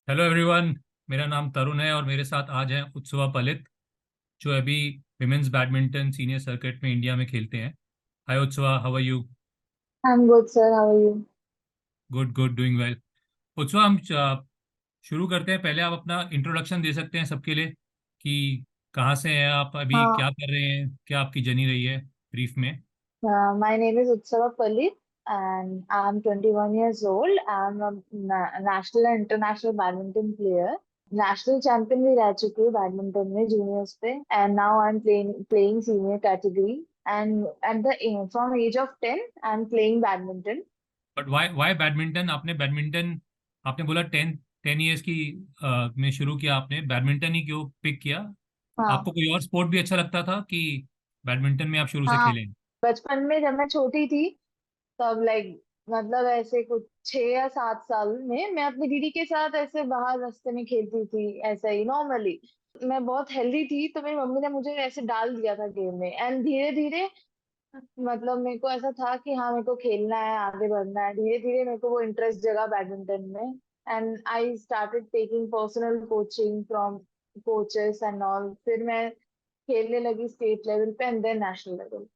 Hello everyone. मेरा नाम तरुण है और मेरे साथ आज हैं उत्सवा पलित, जो अभी विमेंस बैडमिंटन सीनियर सर्किट में इंडिया में खेलते हैं। Hi Utsava, how are you? I'm good, sir. How are you? Good good, doing well. Utsava, हम शुरू करते हैं। पहले आप अपना इंट्रोडक्शन दे सकते हैं सबके लिए कि कहाँ से हैं आप, अभी क्या हाँ, कर रहे हैं, क्या आपकी जर्नी रही है, ब्रीफ में। my name is Utsava Pallit and I'm 21 years old. I'm a national and international badminton player. National champion भी रह चुकी हूँ बैडमिंटन में जूनियर्स पे and now I am playing senior category and at the from age of 10 I am playing badminton. But why badminton? आपने badminton, आपने बोला 10 10 years की में शुरू किया, आपने बैडमिंटन ही क्यों पिक किया? हाँ। आपको कोई और स्पोर्ट भी अच्छा लगता था कि बैडमिंटन में आप शुरू से हाँ, खेलें? बचपन में जब मैं छोटी थी तब मतलब ऐसे कुछ 6 या 7 साल में मैं अपनी दीदी के साथ ऐसे बाहर रास्ते में खेलती थी ऐसे ही नॉर्मली। मैं बहुत हेल्दी थी तो मेरी मम्मी ने मुझे ऐसे डाल दिया था गेम में एंड धीरे धीरे मतलब मेरे को ऐसा था कि हाँ मेरे को खेलना है, आगे बढ़ना है। धीरे धीरे मेरे को वो इंटरेस्ट जगा बैडमिंटन में and I started taking personal coaching from coaches and all. फिर मैं खेलने लगी स्टेट लेवल पे and then national level.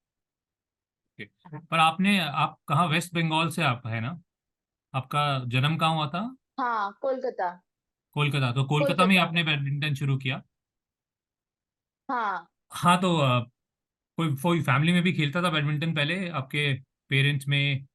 Okay. पर आपने, आप कहाँ, वेस्ट बंगाल से आप है ना? आपका जन्म कहाँ हुआ था? हाँ, कोलकाता। कोलकाता। तो कोलकाता में कोलकाता। आपने बैडमिंटन शुरू किया? हाँ। हाँ, तो कोई कोई फैमिली में भी खेलता था बैडमिंटन पहले, आपके पेरेंट्स में,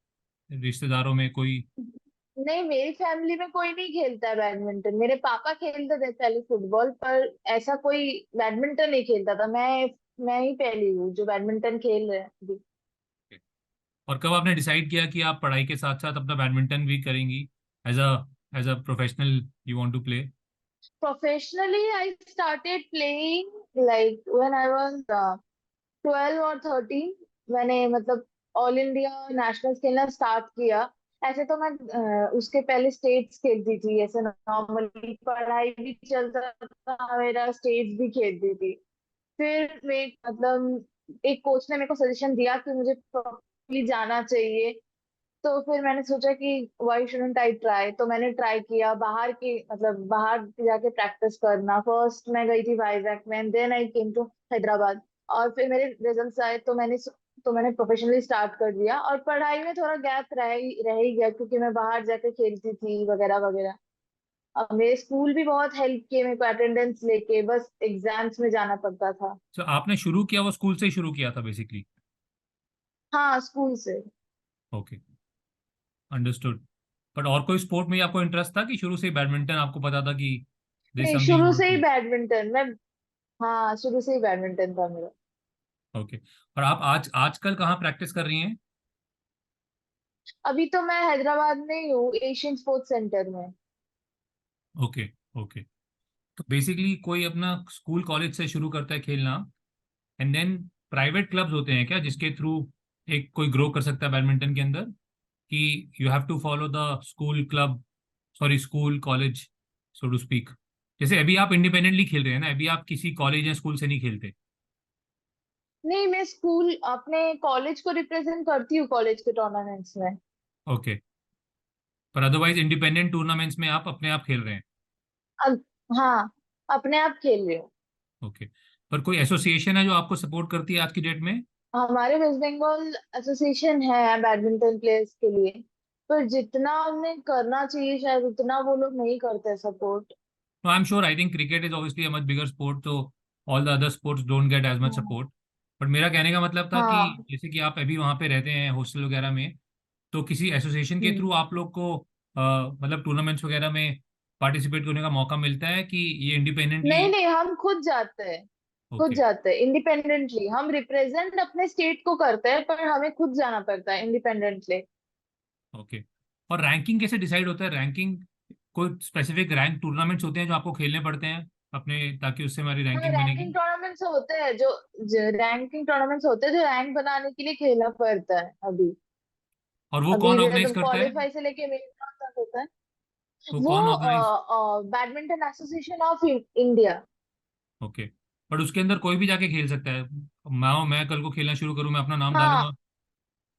रिश्तेदारों में कोई? नहीं, मेरी फैमिली में कोई नहीं खेलता है बैडमिंटन। मेरे पापा खेलते थे पहले फुटबॉल, पर ऐसा कोई बैडमिंटन नहीं खेलता था। मैं ही पहली हूँ जो बैडमिंटन खेल रहे हैं अभी। और कब आपने डिसाइड किया कि आप पढ़ाई के साथ साथ अपना बैडमिंटन भी करेंगी, as a professional you want to play? Professionally I started playing like when I was 12 और 13। मैंने मतलब ऑल इंडिया नेशनल्स खेलना स्टार्ट किया। ऐसे तो मैं उसके पहले स्टेट्स खेलती थी, ऐसे नॉर्मली पढ़ाई भी चलता था मेरा, स्टेट्स भी खेलती थी। फिर मैं मतलब एक कोच ने मेरे को सजेशन दिया कि मुझे प्रॉपर्ली जाना चाहिए। तो फिर मैंने सोचा कि व्हाई शुडंट आई ट्राई, तो मैंने ट्राई किया बाहर की मतलब बाहर जाके प्रैक्टिस करना। फर्स्ट मैं गई थी वाइजैक में, then I came to Hyderabad. और फिर मेरे रिजल्ट्स आए तो मैंने प्रोफेशनली स्टार्ट कर दिया। और पढ़ाई में थोड़ा गैप रह ही गया क्योंकि मैं बाहर जाके खेलती थी वगैरह वगैरह। अब मेरे स्कूल भी बहुत हेल्प किए मेरे को अटेंडेंस लेके, बस एग्जाम्स में जाना पड़ता था। तो आपने शुरू किया वो स्कूल से ही शुरू किया था बेसिकली? हाँ, स्कूल से। Okay, understood. बट और कोई स्पोर्ट में आपको इंटरेस्ट था कि शुरू से ही बैडमिंटन आपको पता था कि दिस नहीं, समथिंग यू शुरू want say he to? Badminton मैं। हाँ, शुरू से ही बैडमिंटन था मेरा। ओके। और आप आजकल कहाँ प्रैक्टिस कर रही हैं? अभी तो मैं हैदराबाद में ही हूँ, एशियन स्पोर्ट्स सेंटर में। Okay okay. तो बेसिकली कोई अपना स्कूल कॉलेज से शुरू करता है खेलना, एंड देन प्राइवेट क्लब्स होते हैं क्या जिसके थ्रू एक कोई ग्रो कर सकता है बैडमिंटन के अंदर, कि you have to follow the school club, sorry school college, so to speak? जैसे अभी आप इंडिपेंडेंटली खेल रहे हैं ना, अभी आप किसी कॉलेज या स्कूल से नहीं खेलते? नहीं, मैं स्कूल अपने कॉलेज को रिप्रेजेंट करती हूँ कॉलेज के टूर्नामेंट्स में। ओके। पर अदरवाइज इंडिपेंडेंट टूर्नामेंट्स में आप अपने आप खेल रहे हैं? अब हाँ, अपने आप खेल रही हूँ। ओके। पर कोई एसोसिएशन है जो आपको सपोर्ट करती है आज की डेट में? हमारे वेस्ट बंगाल एसोसिएशन है बैडमिंटन प्लेयर्स के लिए, पर जितना उन्हें करना चाहिए शायद उतना वो लोग नहीं करते support. No, I'm sure. I think cricket is obviously a much bigger sport, so all the other sports don't get as much हाँ। support. बट मेरा कहने का मतलब था कि हाँ। जैसे कि आप अभी वहाँ पे रहते हैं हॉस्टल वगैरह में, तो किसी एसोसिएशन के हम्म। थ्रू आप लोग को मतलब टूर्नामेंट्स वगैरह में पार्टिसिपेट करने का मौका मिलता है कि ये इंडिपेंडेंटली? नहीं नहीं, हम खुद जाते हैं। खुद ओके जाते हैं इंडिपेंडेंटली। हम रिप्रेजेंट अपने स्टेट को करते हैं पर हमें खुद जाना पड़ता है इंडिपेंडेंटली। ओके। और रैंकिंग कैसे डिसाइड होता है? रैंकिंग, कोई स्पेसिफिक रैंक टूर्नामेंट्स होते हैं जो आपको खेलने पड़ते हैं अपने, ताकि उससे हमारी हाँ, रैंकिंग बनेगी? रैंकिंग टूर्नामेंट्स होते हैं जो रैंकिंग टूर्नामेंट्स होते हैं जो रैंक बनाने के लिए खेलना पड़ता है अभी। और वो अभी कौन ऑर्गेनाइज मतलब करता है? क्वालिफाई से लेके मेन तक होता है। वो कौन ऑर्गेनाइज? वो badminton association of India. Okay. But उसके अंदर कोई भी जाके खेल सकता है? मैं कल को खेलना शुरू करूँ, मैं अपना नाम डालूंगा, हाँ।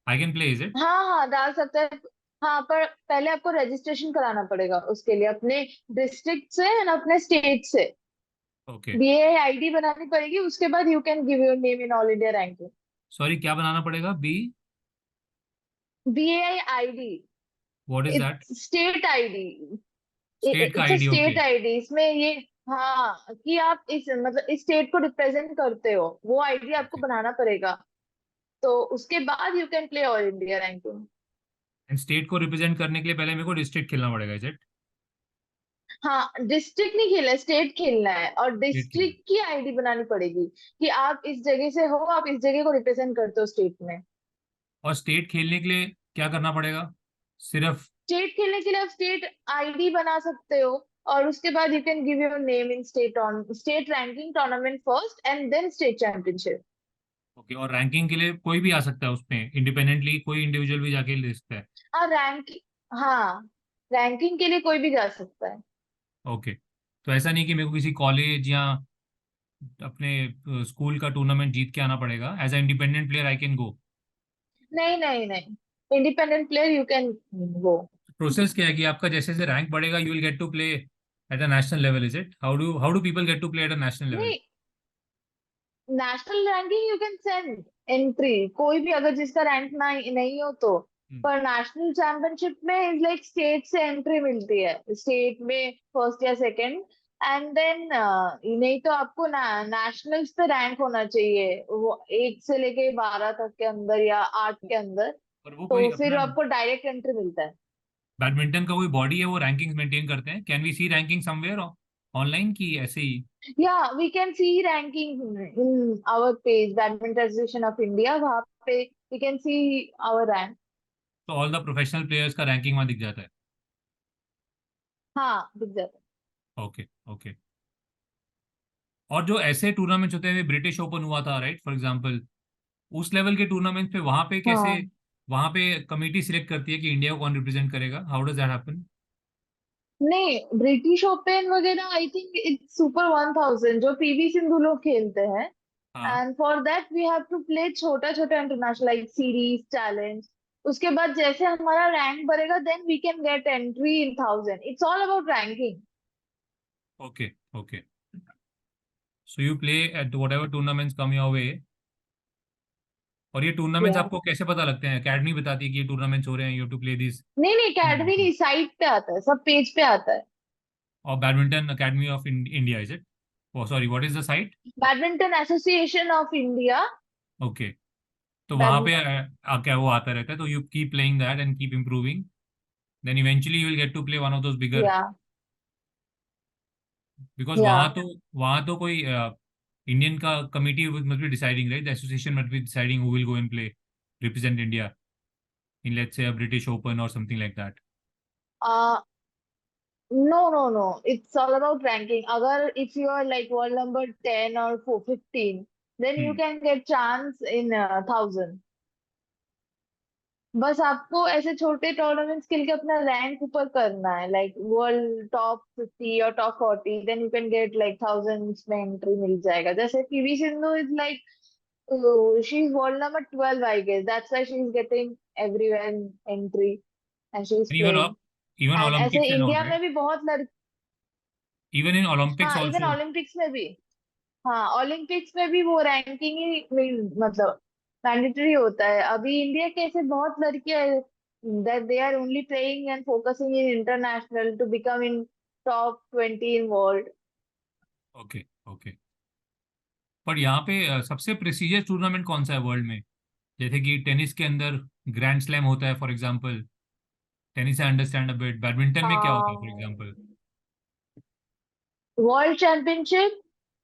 I can play, is it? हाँ हाँ, डाल सकते हैं। हाँ, पर पहले आपको रजिस्ट्रेशन कराना पड़ेगा उसके लिए, अपने डिस्ट्रिक्ट से एंड अपने स्टेट से। ओके। BAID बनानी पड़ेगी, उसके बाद you can give your name in all India ranking. Sorry, क्या बनाना पड़ेगा? B? BAID, what is that? It's state ID. State का it's a ID? Okay. State ID, इसमें ये, हाँ, कि आप इस मतलब इस स्टेट को रिप्रेजेंट करते हो, वो आईडी आपको ओके। बनाना पड़ेगा। तो उसके बाद you can play all India ranking. And state को रिप्रेजेंट करने के लिए पहले मेरे को डिस्ट्रिक्ट खेलना पड़ेगा, इज इट? हाँ, डिस्ट्रिक्ट नहीं खेलना है, स्टेट खेलना है, और स्टेट खेलना। डिस्ट्रिक्ट की आईडी बनानी पड़ेगी कि आप इस जगह से हो, आप इस जगह को रिप्रेजेंट करते हो स्टेट में। और स्टेट खेलने के लिए क्या करना पड़ेगा? सिर्फ? स्टेट खेलने के लिए आप स्टेट आईडी बना सकते हो, और उसके बाद you can give your name in state on state ranking tournament first and then state championship. Okay. और रैंकिंग के लिए कोई भी आ सकता है उसमें, इंडिपेंडेंटली कोई इंडिविजुअल भी जाके ले सकता है? हाँ, हाँ, रैंकिंग के लिए कोई भी जा सकता है। ओके। तो ऐसा नहीं कि मेरे को किसी कॉलेज या अपने स्कूल का टूर्नामेंट जीत के आना पड़ेगा? As a independent player I can go? नहीं, नहीं, नहीं, independent player you can go. Process क्या है कि आपका जैसे जैसे रैंक बढ़ेगा you will get to play at a national level, is it? How do people get to play at a national level? नहीं, national ranking you can send entry, कोई भी अगर जिसका रैंक ना नहीं हो तो। पर नेशनल चैंपियनशिप में इज लाइक स्टेट से एंट्री मिलती है, स्टेट में फर्स्ट या सेकंड, एंड देन नहीं तो आपको नेशनल्स पे रैंक होना चाहिए, वो 1 से लेके 12 तक के अंदर या 8 के अंदर। और वो कोई तो फिर अपना आपको डायरेक्ट एंट्री मिलता है। बैडमिंटन का कोई बॉडी है वो रैंकिंग्स मेंटेन करते हैं? Can we see ranking somewhere online की ऐसे ही? Yeah, we can see ranking in our page, Badminton Association of India. वहाँ पे we can see our rank. तो ऑल द प्रोफेशनल प्लेयर्स का रैंकिंग वहाँ दिख जाता है? हाँ, दिख जाता ओके। ओके। और जो ऐसे टूर्नामेंट्स होते हैं, ब्रिटिश ओपन हुआ था राइट फॉर एग्जांपल, उस लेवल के टूर्नामेंट पे वहां पे है। कैसे? हाँ, वहां पे कमिटी सिलेक्ट करती है कि इंडिया को कौन रिप्रेजेंट करेगा? How does that happen? नहीं, ब्रिटिश ओपन वगैरह आई थिंक इट्स सुपर 1000 जो PV सिंधु लोग खेलते हैं। हाँ। And for that we have to play छोटा छोटा इंटरनेशनल लाइक सीरीज चैलेंज। उसके बाद जैसे हमारा रैंक बढ़ेगा then we can get entry in 1000, it's all about ranking. Okay. Okay. So you play at whatever tournaments come your way. और ये tournaments आपको कैसे पता लगते हैं? एकेडमी बताती है कि ये टूर्नामेंट्स हो रहे हैं, यू टू प्ले दिस? नहीं, नहीं, अकेडमी नहीं, साइट पे आता है, सब पेज पे आता है। और badminton academy of India, is it? Oh sorry, what is the site? Badminton association of India. Okay. तो वहां पे बैडमिंटन, क्या वो आता रहता है, तो you keep playing that and keep improving, then eventually you will get to play one of those bigger. या बिकॉज या वहां तो कोई इंडियन का committee must be deciding right, the association must be deciding who will go and play represent India in let's say a British open और something like that? No, no, no, it's all about ranking. अगर if you are like world number 10 और 15 then you hmm. Can get chance in 1000। बस आपको ऐसे छोटे tournaments खेल के अपना रैंक ऊपर करना है, लाइक वर्ल्ड टॉप 50 और top 40, then you can get like 1000 में एंट्री मिल जाएगा। जैसे PV Sindhu is like, she is world number 12 I guess, that's why she is getting everywhere entry and she is even playing. Even and ऐसे Olympics and all India right? में भी बहुत लड़के। Even in Olympics हाँ, even also? Olympics में भी। हाँ, Olympics में भी वो रैंकिंग ही मतलब मैंडेटरी होता है। अभी इंडिया के ऐसे बहुत लड़कियां that they are only playing and focusing in international to become in top 20 in world. Okay. Okay. पर यहाँ पे सबसे प्रेस्टिजियस टूर्नामेंट कौन सा है वर्ल्ड में? जैसे कि टेनिस के अंदर ग्रैंड स्लैम होता है for example, tennis I understand a bit, badminton में क्या होता है for example? World championship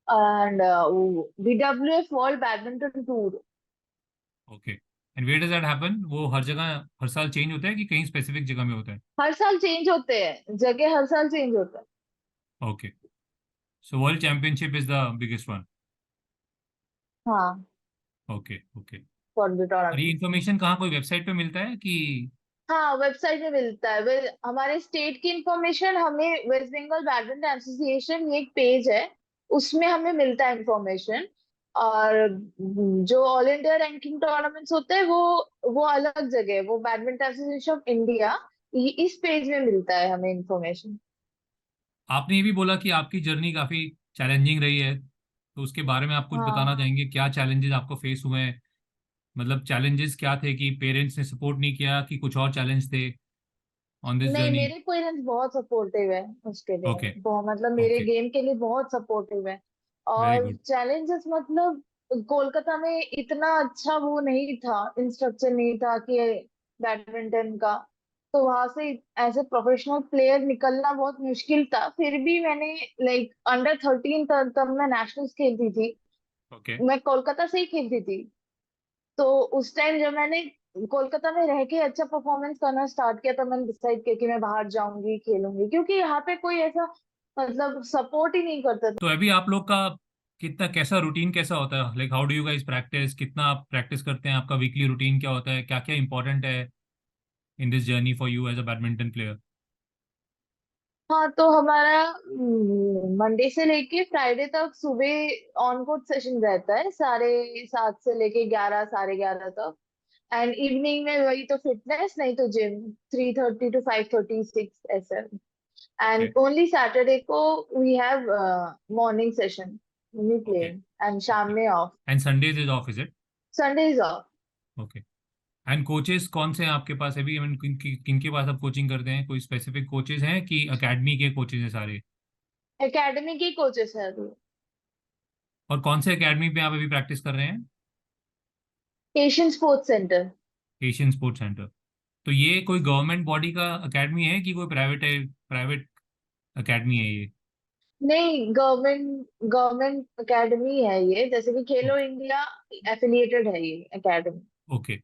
and BWF world badminton tour. Okay. And where does that happen? वो हर जगह हर साल चेंज होता है कि कहीं स्पेसिफिक जगह में होता है? हर साल चेंज होते हैं, जगह हर साल चेंज होता है। Okay. So world championship is the biggest one? हाँ, ओके। ओके। फॉर द और ये टूर्नामेंट। इन्फॉर्मेशन कहाँ, कोई वेबसाइट पे मिलता है कि? हाँ, वेबसाइट में मिलता है। हमारे स्टेट की इंफॉर्मेशन हमें वेस्ट बंगाल बैडमिंटन एसोसिएशन, ये एक पेज है, उसमें हमें मिलता है इंफॉर्मेशन। और जो ऑल इंडिया रैंकिंग टूर्नामेंट्स होते हैं वो अलग जगह है, वो बैडमिंटन एसोसिएशन ऑफ इंडिया इस पेज में मिलता है हमें इंफॉर्मेशन। आपने ये भी बोला कि आपकी जर्नी काफ़ी चैलेंजिंग रही है, तो उसके बारे में आप कुछ बताना हाँ। चाहेंगे? क्या चैलेंजेस आपको फेस हुए हैं? मतलब चैलेंजेस क्या थे, कि पेरेंट्स ने सपोर्ट नहीं किया, कि कुछ और चैलेंज थे ऑन दिस नहीं, जर्नी? मेरे पेरेंट्स बहुत सपोर्टिव है उसके लिए, ओके। बहुत मतलब मेरे ओके। गेम के लिए बहुत सपोर्टिव है। वेरी और गुड। चैलेंजेस मतलब कोलकाता में इतना अच्छा वो नहीं था, इंस्ट्रक्चर नहीं था कि बैडमिंटन का, तो वहां से एज ए प्रोफेशनल प्लेयर निकलना बहुत मुश्किल था। फिर भी मैंने लाइक अंडर 13 तब मैं नेशनल्स खेलती थी, ओके। मैं कोलकाता से ही खेलती थी। तो उस टाइम जब मैंने कोलकाता में रह के अच्छा परफॉर्मेंस करना स्टार्ट किया, तो मैंने डिसाइड किया कि मैं बाहर जाऊंगी खेलूंगी, क्योंकि यहाँ पे कोई ऐसा मतलब सपोर्ट ही नहीं करता था। तो अभी आप लोग का कितना, कैसा रूटीन कैसा होता है? Like how do you guys practice, कितना आप प्रैक्टिस करते हैं? आपका वीकली रूटीन क्या होता है? क्या क्या इंपॉर्टेंट है in this journey for you as a badminton player? हाँ, तो हमारा मंडे से लेके फ्राइडे तक सुबह ऑन कोर्ट सेशन रहता है, 7:30 से लेके 11, 11:30 तक। एंड इवनिंग में वही तो फिटनेस, नहीं तो जिम, 3:30 to 5:30, 6 ऐसा। ओके। एंड ओनली सैटरडे को we have morning session, we play. Okay. And शाम ओके। में off, and Sundays is off, is it? Sunday is off. Okay. And coaches कौन से हैं आपके पास अभी? I mean, किनके पास आप कोचिंग करते हैं? कोई स्पेसिफिक कोचेस हैं कि एकेडमी के कोचेस हैं सारे? एकेडमी के कोचेस है अभी। और कौन से एकेडमी पे आप अभी प्रैक्टिस कर रहे हैं? Asian sports centre. Asian sports centre. तो ये कोई गवर्नमेंट बॉडी का एकेडमी है कि कोई प्राइवेट है, प्राइवेट एकेडमी है ये? नहीं, गवर्नमेंट गवर्नमेंट एकेडमी है ये, जैसे कि खेलो इंडिया एफिलिएटेड है ये एकेडमी। ओके।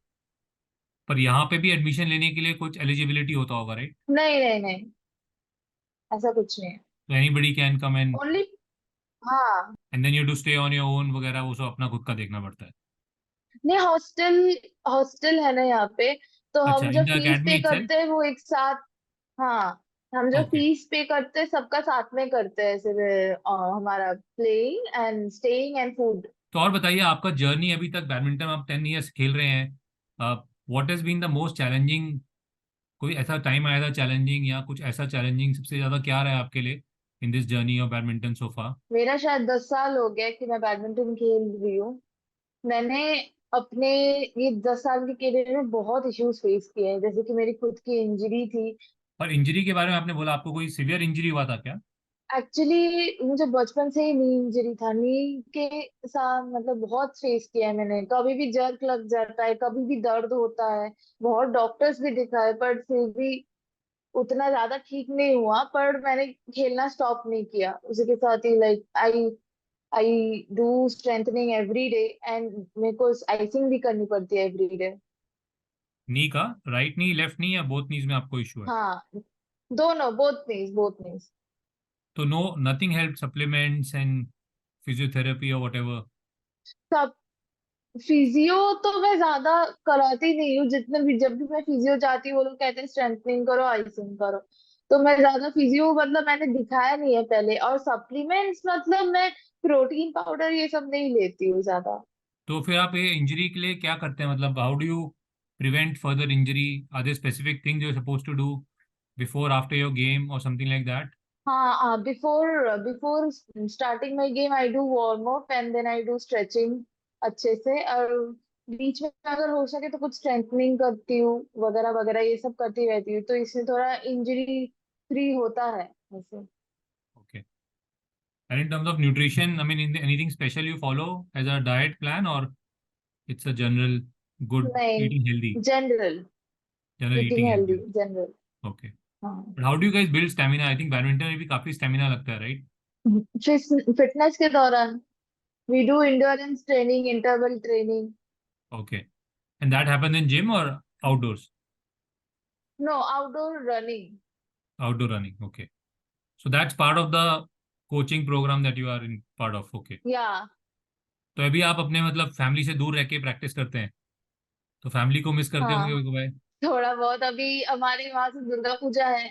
पर यहाँ पे भी एडमिशन लेने के लिए कुछ एलिजिबिलिटी होता होगा, राइट? नहीं नहीं नहीं, ऐसा कुछ नहीं है। तो एनीबडी कैन कम ओनली, हाँ। And then you to stay on your own वगैरह, वो सब अपना खुद का देखना पड़ता है? नहीं, हॉस्टल हॉस्टल है ना यहाँ पे, तो अच्छा, हम जो इन द फीस एकेडमी पे इटसेल्फ? करते हैं वो एक साथ। हाँ, हम जो ओके। फीस पे करते हैं सबका साथ में करते हैं, सिर्फ हमारा playing and staying and food. तो और बताइए, आपका जर्नी अभी तक बैडमिंटन आप 10 ईयर्स खेल रहे हैं, what has been the most challenging? कोई ऐसा टाइम आया था चैलेंजिंग, या कुछ ऐसा चैलेंजिंग सबसे ज्यादा क्या रहा है आपके लिए in this journey of badminton so far? मेरा शायद 10 साल हो गया कि मैं बैडमिंटन खेल रही हूँ। मैंने अपने ये 10 साल के करियर में बहुत इश्यूज फेस किए हैं, जैसे कि मेरी खुद की इंजरी थी। और इंजरी के बारे में आपने बोला, आपको कोई सीवियर इंजरी हुआ था क्या? एक्चुअली मुझे बचपन से ही नी इंजरी था, नी के साथ मतलब बहुत फेस किया है मैंने। कभी भी जर्क लग जाता है, कभी भी दर्द होता है, बहुत डॉक्टर्स भी दिखाए, पर फिर भी उतना ज्यादा ठीक नहीं हुआ। पर मैंने खेलना स्टॉप नहीं किया, उसी के साथ ही like I I do strengthening every day. And मेरे को आइसिंग भी करनी पड़ती है एवरी डे। नी का? राइट नी, लेफ्ट नी, या बोथ नीज में आपको इशू है? हाँ, दोनों, बोथ नीज। तो no, nothing help, supplements and physiotherapy और वट? सब फिजियो तो मैं ज्यादा कराती नहीं हूँ, जितने भी जब भी मैं फिजियो जाती हूँ वो लोग कहते हैं स्ट्रेंथनिंग करो, आइसिंग करो। तो मैं ज्यादा फिजियो मतलब मैंने दिखाया नहीं है पहले। और सप्लीमेंट्स मतलब मैं प्रोटीन पाउडर ये सब नहीं लेती हूँ ज्यादा। तो फिर आप ये इंजरी के लिए क्या करते हैं? मतलब how do you prevent further injury? Are there specific things you are suppose to do before after your game और समथिंग लाइक दैट? हाँ, before before starting my game I do warm up and then I do stretching अच्छे से। और बीच में अगर हो सके तो कुछ स्ट्रेंथनिंग करती हूँ, वगैरह वगैरह ये सब करती रहती हूँ, तो इससे थोड़ा इंजरी फ्री होता है ऐसे। Okay. And in terms of nutrition, I mean anything special you follow as a diet plan, और it's a general good eating healthy? नहीं, general general eating eating healthy, healthy. General. Okay. हाँ, but how do you guys build stamina? I think badminton में भी काफी stamina लगता है, right? Fitness के दौरान we do endurance training, interval training. Okay. And that happens in gym और outdoors? No, outdoor running. Outdoor running, okay. So that's part of the coaching program that you are in part of. Okay. या, तो अभी आप अपने मतलब family से दूर रह के प्रैक्टिस करते हैं, तो फैमिली को मिस करते होंगे हाँ, कभी कभार? थोड़ा बहुत। अभी हमारे वहां से दुर्गा पूजा है,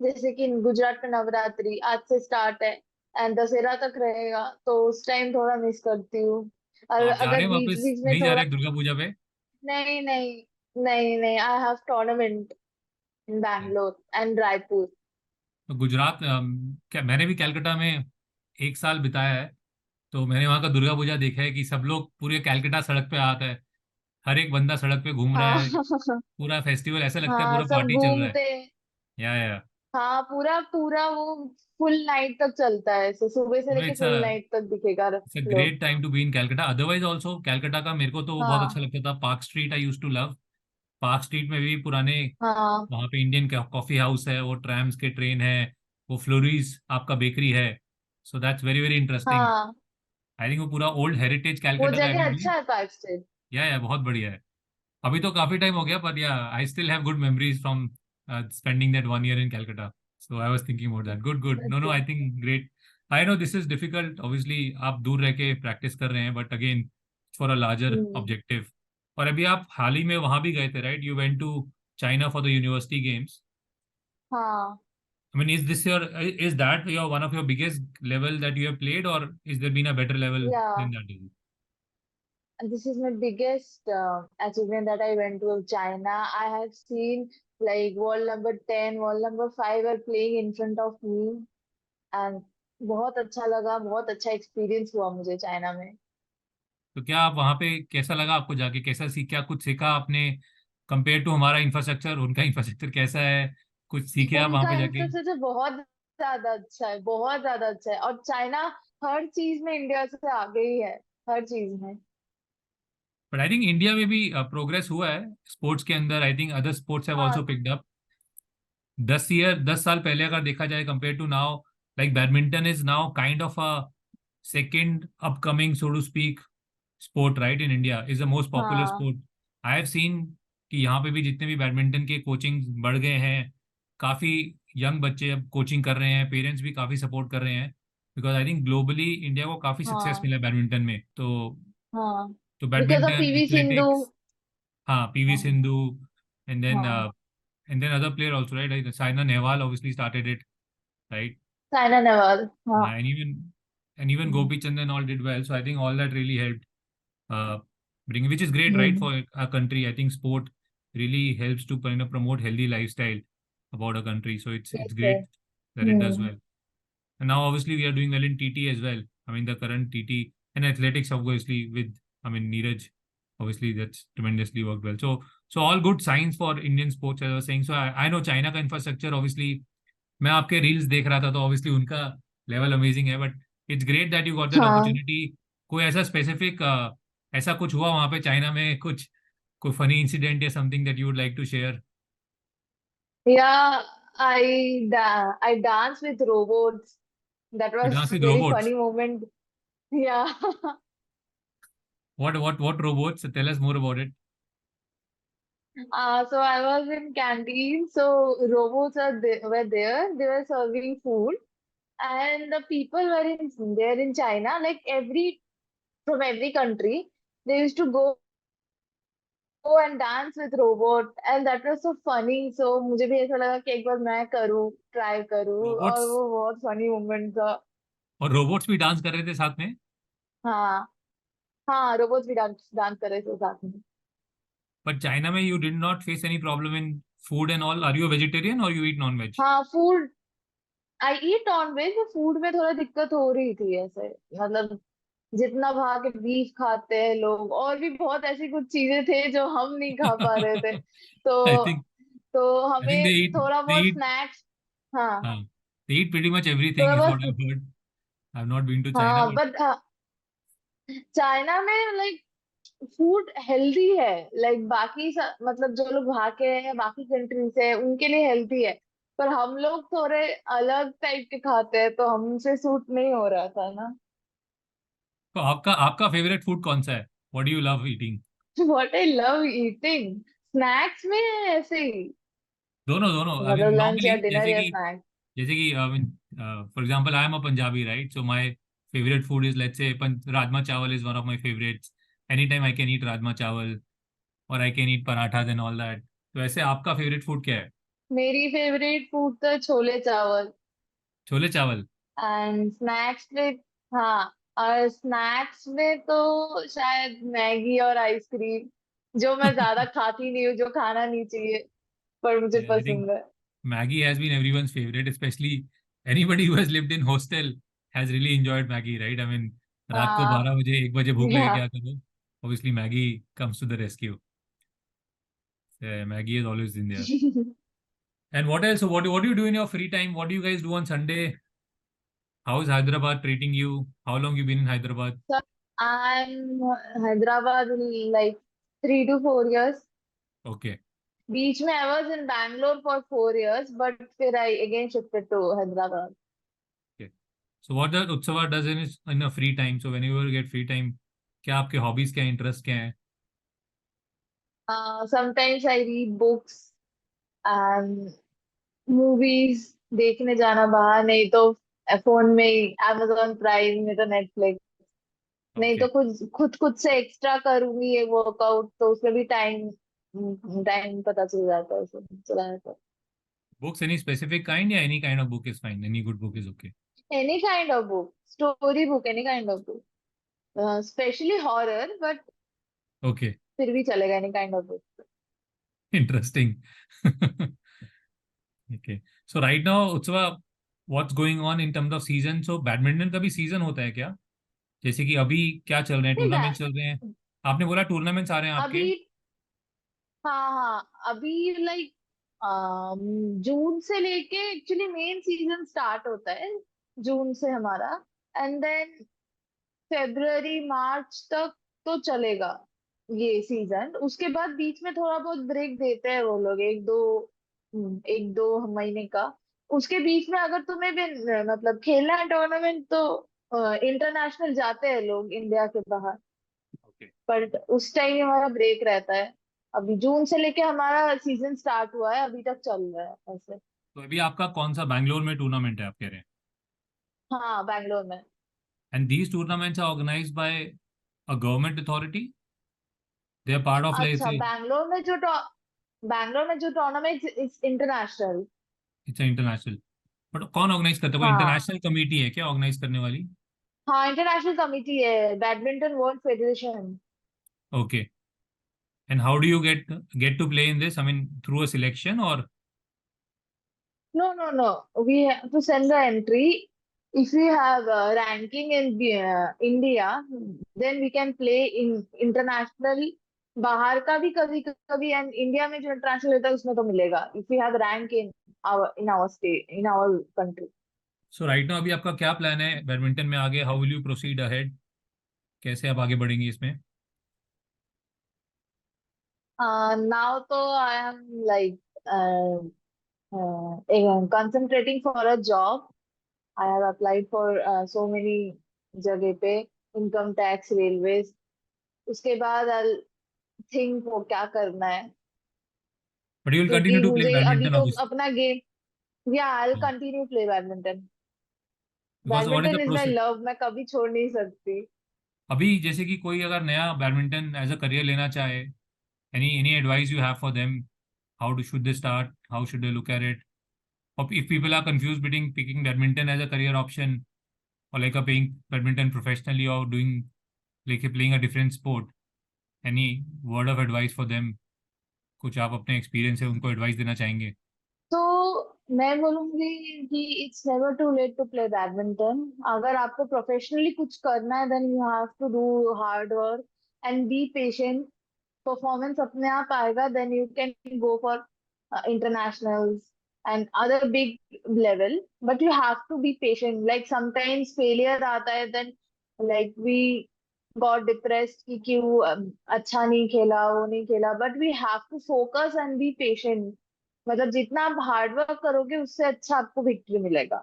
जैसे कि गुजरात में नवरात्रि आज से स्टार्ट है एंड दशहरा तक रहेगा, तो उस टाइम थोड़ा मिस करती हूँ। तो और आप जा रहे अगर हैं बीच वापस, बीच में नहीं जा थोड़ा, रहे दुर्गा पूजा पे? नहीं नहीं नहीं नहीं, I have tournament Bangalore and Raipur. तो गुजरात क्या मैंने भी कैलकाटा में 1 साल बिताया है। तो मैंने वहाँ का दुर्गा पूजा देखा है कि सब लोग पूरे कैलकाटा सड़क पे आता है, हर एक बंदा सड़क पे घूम रहा हाँ है, पूरा फेस्टिवल ऐसा लगता है हाँ पूरा सब पार्टी चल रहा है। घूमते। या हाँ पूरा पूरा वो फुल नाइट तक चलता है, ऐसे सुबह से लेके इट्स फुल नाइट तक दिखेगा इट्स अ लोग। Great time to be in Calcutta. Otherwise also Calcutta का मेरे को तो वो बहुत अच्छा हाँ लगता था, Park Street I use to love. Park Street में भी पुराने, हाँ वहाँ पे इंडियन कॉफी हाउस है, वो ट्रैम्स के ट्रेन है, वो फ्लोरीज आपका बेकरी है। So that's very very interesting. हाँ आई थिंक वो पूरा ओल्ड हेरिटेज वो कैलकाटा का जगह है। अच्छा है पार्क स्ट्रीट। या बहुत बढ़िया है। अभी तो काफी टाइम हो गया, पर yeah I still have good memories from spending that 1 year in Calcutta. So I was thinking about that. Good good, no no, अच्छा। I think great. I know this is difficult, obviously आप दूर रह के practice कर रहे हैं, but again for a larger hmm. Objective. और अभी आप हाल ही में वहां भी गए थे, right? You went to China for the university games. हाँ I mean, is that your one of your biggest level that you have played, or is there been a better level या than that? this is my biggest achievement that I went to China. I have seen like world number 10, world number 5 are playing in front of me, and बहुत अच्छा लगा, बहुत अच्छा experience हुआ मुझे China में। तो क्या आप वहाँ पे, कैसा लगा आपको जाके, कैसा सीखा, कुछ सीखा आपने? कंपेयर टू हमारा इंफ्रास्ट्रक्चर, उनका इंफ्रास्ट्रक्चर कैसा है? कुछ सीखे आप वहाँ उनका पे जाके? इंफ्रास्ट्रक्चर बहुत ज्यादा अच्छा है, बहुत ज्यादा अच्छा है, और चाइना हर चीज में इंडिया से आगे ही है, हर चीज में। बट आई थिंक इंडिया में भी प्रोग्रेस हुआ है स्पोर्ट्स के अंदर। I think other sports have हाँ आल्सो पिक्ड अप। 10 साल पहले अगर देखा जाए compare to now, like badminton is now kind of a second upcoming, so to speak, sport, right? In India is the most popular हाँ sport. I have seen कि यहाँ पे भी जितने भी बैडमिंटन के कोचिंग बढ़ गए हैं, काफ़ी यंग बच्चे अब कोचिंग कर रहे हैं, पेरेंट्स भी काफ़ी सपोर्ट कर रहे हैं, because I think globally India को काफ़ी सक्सेस हाँ मिला है बैडमिंटन में। हाँ तो because of badminton, PV Sindhu. Athletics, हाँ, पीवी हाँ सिंधु, एंड देन हाँ other player also, right? Saina Nehwal obviously started it, right? Saina Nehwal. हाँ Yeah, and even hmm, Gopi Chand and all did well. So I think all that really helped bring, which is great, right, hmm, for a country. I think sport really helps to kind of promote healthy lifestyle about a country. So it's ठीक है। great that it does hmm. well. And now obviously we are doing well in TT as well. I mean the current TT and athletics obviously with, I mean, Neeraj, obviously that's tremendously worked well. So all good signs for Indian sports, as I was saying. So I know China का infrastructure obviously, मैं आपके reels देख रहा था तो obviously उनका level amazing है, but it's great that you got that हाँ अपॉर्चुनिटी। कोई ऐसा स्पेसिफिक ऐसा कुछ हुआ वहां पे चाइना में, कुछ कोई फनी इंसिडेंट या something that you would like to share? Yeah I dance with robots, that you was dance with very robots? Funny moment. Yeah What robots? Tell us more about it. so I was in canteen, so robots were there, they were serving food, and the people were in there in China, like every from every country, they used to go and dance with robot, and that was so funny. So मुझे भी ऐसा लगा कि एक बार मैं करूँ, try करूँ, और रोबोट्स, वो बहुत फनी मोमेंट था। और रोबोट्स भी डांस कर रहे थे साथ में? हाँ हाँ रोबोट्स भी डांस डांस कर रहे थे साथ में। बट चाइना में you did not face any problem in food and all? Are you vegetarian और यू ईट नॉन वेज? हाँ food, I eat non veg, तो फूड में थोड़ा दिक्कत हो रही थी ऐसे, मतलब जितना वहां के बीफ खाते हैं लोग, और भी बहुत ऐसी कुछ चीजें थे जो हम नहीं खा पा रहे थे, तो आई थिंक आई थिंक हमें थोड़ा दे बहुत ईट स्नैक्स। हाँ हाँ, they eat pretty much everything थोड़ा is what बहुत। I've heard. I've not been to China, हाँ but बट चाइना में लाइक फूड हेल्दी है, लाइक मतलब जो लोग वहाँ के हैं, बाकी कंट्री से हैं, उनके लिए हेल्दी है, पर हम लोग थोड़े अलग टाइप के खाते हैं, तो हमसे सूट नहीं हो रहा था ना। तो आपका आपका फेवरेट फूड कौन सा है? What do you love eating? What I love eating, snacks में ऐसे ही, दोनों दोनों, आई मीन मतलब लंच नॉर्मली, या डिनर या स्नैक्स। जैसे कि I mean for example I am a Punjabi, right? So my favourite food is, let's say, rajma chawal is one of my favourites. Any time I can eat rajma chawal, और I can eat parathas and all that. तो ऐसे आपका favourite food क्या है? मेरी favourite food तो छोले चावल। छोले चावल? एंड स्नैक्स में, हाँ, और स्नैक्स में तो शायद मैगी और आइसक्रीम, जो मैं ज्यादा खाती नहीं हूँ, जो खाना नहीं चाहिए। पर मुझे I think पसंद है। Maggie has been everyone's favorite, especially anybody who has lived in hostel has really enjoyed Maggie, right? I mean, रात को हाँ 12 बजे 1 बजे भूख लगे या क्या करो? Obviously, Maggie comes to the rescue. Maggie has always been there. And what else? So what do you do in your free time? What do you guys do on Sunday? How is Hyderabad treating you? How long you been in Hyderabad? So I'm Hyderabad like 3 to 4 years. Okay. बीच में I was in Bangalore for 4 years, but फिर I again shifted to Hyderabad. Okay. So what does Utsava does in a free time? So whenever you get free time, क्या आपके hobbies क्या interest क्या है? Sometimes I read books and movies देखने जाना बाहर, नहीं तो फोन में ही Amazon प्राइम, नहीं तो नेटफ्लिक्स, नहीं तो Okay. खुद खुद खुद से एक्स्ट्रा करूंगी ये वर्कआउट, तो उसमें भी टाइम टाइम पता चल जाता है, उसे चला जाता है। Books any specific kind? Yeah, any kind of book is fine. Any good book is okay. Any kind of book, story book, any kind of book, specially horror, but Okay. फिर भी चलेगा, any kind of book. Interesting. Okay. So right now, Utsava, what's going on in terms of season? So badminton का भी season होता है क्या? जैसे कि अभी क्या चल रहे हैं, नहीं टूर्नामेंट चल रहे हैं? आपने बोला टूर्नामेंट्स आ रहे हैं आपके? अभी, हाँ हाँ, अभी लाइक जून से लेके एक्चुअली मेन सीजन स्टार्ट होता है जून से हमारा, एंड देन फेब्रुअरी मार्च तक तो चलेगा ये सीजन। उसके बाद बीच में थोड़ा बहुत ब्रेक देते हैं वो लोग, एक दो महीने का। उसके बीच में अगर तुम्हें भी मतलब खेलना है टूर्नामेंट, तो इंटरनेशनल जाते हैं लोग इंडिया के बाहर, ओके। पर उस टाइम हमारा ब्रेक रहता है। अभी जून से लेके हमारा सीजन स्टार्ट हुआ है, अभी तक चल रहा है ऐसे। तो अभी आपका कौन सा बैंगलोर में टूर्नामेंट है आप कह रहे हैं? हाँ बैंगलोर में। And these tournaments are organized by a government authority? They are part of like अच्छा, से बैंगलोर में जो tournament is international. It's international, but कौन ऑर्गेनाइज करता है? कोई हाँ इंटरनेशनल कमेटी है क्या ऑर्गेनाइज करने वाली? हाँ, इंटरनेशनल कमिटी है, badminton world federation. Okay. And how do you get to play in this? I mean through a selection और? No, no, no. We have to send the entry. If we have a ranking in India, then we can play in international। बाहर का भी कभी कभी, and India में जो international होता है उसमें तो मिलेगा, if we have rank in our state, in our country. So right now अभी आपका क्या प्लान है बैडमिंटन में आगे? How will you proceed ahead? कैसे आप आगे बढ़ेंगे इसमें? नाउ तो I am like concentrating for a job. I have applied for so many जगह पे, इनकम टैक्स, रेलवेज। उसके बाद I'll think वो क्या करना है, बट यू विल कंटिन्यू क्योंकि टू प्ले मुझे अभी बैडमिंटन तो ऑब्वियसली? अपना गेम, या I continue play badminton. Because what is badminton the is my process? Love, मैं कभी छोड़ नहीं सकती। अभी जैसे कि कोई अगर नया बैडमिंटन एज अ करियर लेना चाहे, any advice you have for them? How do should they start? How should they look at it? और if people are confused between picking badminton as a career option or like a playing badminton professionally or doing like playing a different sport, any word of advice for them? कुछ आप अपने experience से उनको advice देना चाहेंगे? तो मैं बोलूंगी कि it's never too late to play badminton. अगर आपको प्रोफेशनली कुछ करना है, then you have to do hard work and be patient. Performance अपने आप आएगा, then you can go for internationals and other big level, but you have to be patient. Like sometimes failure आता है, then like we got depressed कि क्यों अच्छा नहीं खेला, वो नहीं खेला, but we have to focus and be patient। मतलब जितना आप हार्ड वर्क करोगे उससे अच्छा आपको विक्ट्री मिलेगा।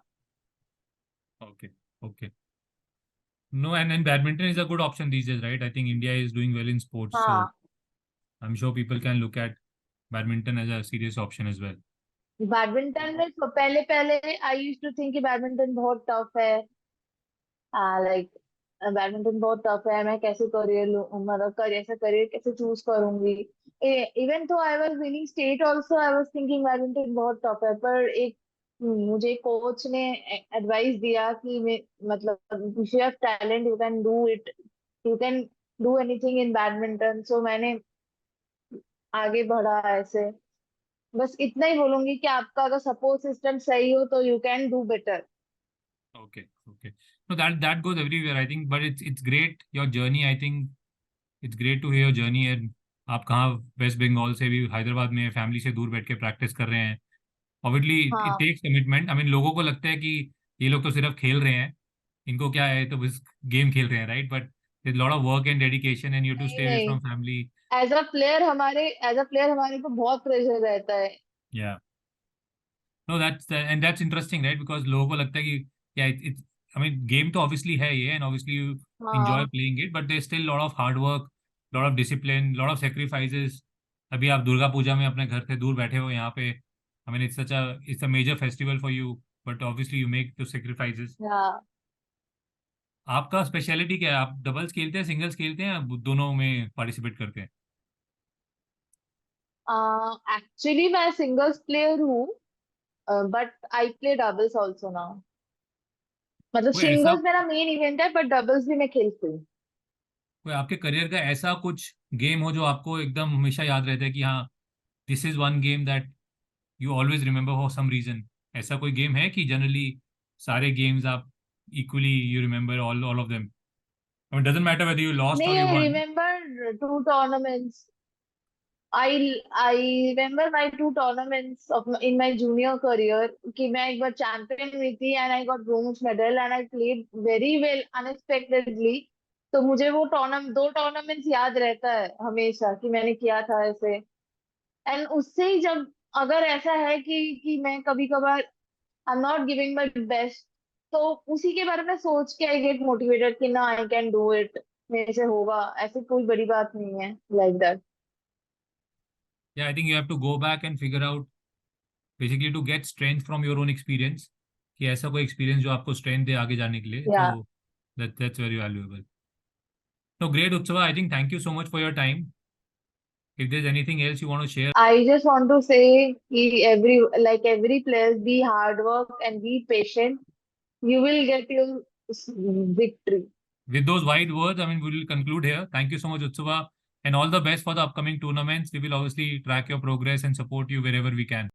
Okay. Okay. No, and badminton is a good option these days, right? I think India is doing well in sports, so हाँ, I'm sure people can look at badminton as a serious option as well. Badminton में तो पहले पहले आई use to think कि badminton बहुत tough है, like badminton बहुत tough है, मैं कैसे करियर लूं, मतलब करियर से करियर कैसे चूज करूंगी। इवन तो I was winning state also, I was thinking badminton बहुत टफ है। पर एक मुझे कोच ने एडवाइस दिया कि मतलब if you have talent you can do it, you can do anything in badminton. So मैंने आगे बढ़ा ऐसे। बस इतना ही बोलूंगी कि आपका अगर सपोर्ट सिस्टम सही हो तो you can do better. Okay, okay. No, that goes everywhere, I think, but it's great your journey. I think it's great to hear your journey. And आप कहाँ वेस्ट बंगाल से भी हैदराबाद में फैमिली से दूर बैठ के प्रैक्टिस कर रहे हैं। ऑब्वियसली इट हाँ। Takes commitment. आई मीन लोगों को लगता है कि ये लोग तो सिर्फ खेल रहे हैं, इनको क्या है, तो बस गेम खेल रहे हैं, right? But lot of work and dedication and you to नहीं स्टे अवे नहीं, from family. As a player हमारे को बहुत प्रेशर रहता है। या no that's and that's interesting, right? Because लोगों को लगता है कि क्या इट्स, आई मीन गेम तो ऑब्वियसली है ये, एंड ऑब्वियसली यू एंजॉय हाँ। Playing it, but there still lot of hard work, lot of discipline, lot of sacrifices. अभी आप दुर्गा पूजा में अपने घर से दूर बैठे हो यहाँ पे। I mean it's a major festival for you, but obviously you make the sacrifices. हाँ। आपका स्पेशलिटी क्या है? आप डबल्स खेलते हैं, सिंगल्स खेलते हैं, या दोनों में पार्टिसिपेट करते हैं? एक्चुअली मैं सिंगल्स प्लेयर हूँ, but I play doubles also now. मतलब कोई ऐसा, सिंगल्स मेरा मेन इवेंट है, बट डबल्स भी मैं खेलती हूँ। कोई आपके करियर का ऐसा कुछ गेम हो जो आपको एकदम हमेशा याद रहता है कि हाँ, this is one game that you always remember for some reason? ऐसा कोई गेम है कि जनरली सारे गेम्स आप equally you remember all all of them? I mean doesn't matter whether you lost और नहीं, you I won. Remember two tournaments. I remember my two tournaments of in my junior career कि मैं एक बार champion हुई थी and I got bronze medal and I played very well unexpectedly. तो मुझे वो दो टूर्नामेंट्स याद रहता है हमेशा कि मैंने किया था ऐसे। एंड उससे ही जब अगर ऐसा है कि मैं कभी कभार I am not giving my best, तो उसी के बारे में सोच के आई गेट मोटिवेटेड कि ना आई कैन डू इट, मेरे से होगा, ऐसी कोई बड़ी बात नहीं है लाइक दैट। या I think you have to go back and figure out, basically to get strength from your own experience, कि ऐसा कोई एक्सपीरियंस जो आपको स्ट्रेंथ दे आगे जाने के लिए, या तो that's very valuable. No, great, Utsava. I think thank you so much for your time. If there's anything else you want to share I just want to say कि every player be hard work and be patient. You will get your victory. with those wide words, I mean, we will conclude here. Thank you so much, Utsava, and all the best for the upcoming tournaments. We will obviously track your progress and support you wherever we can.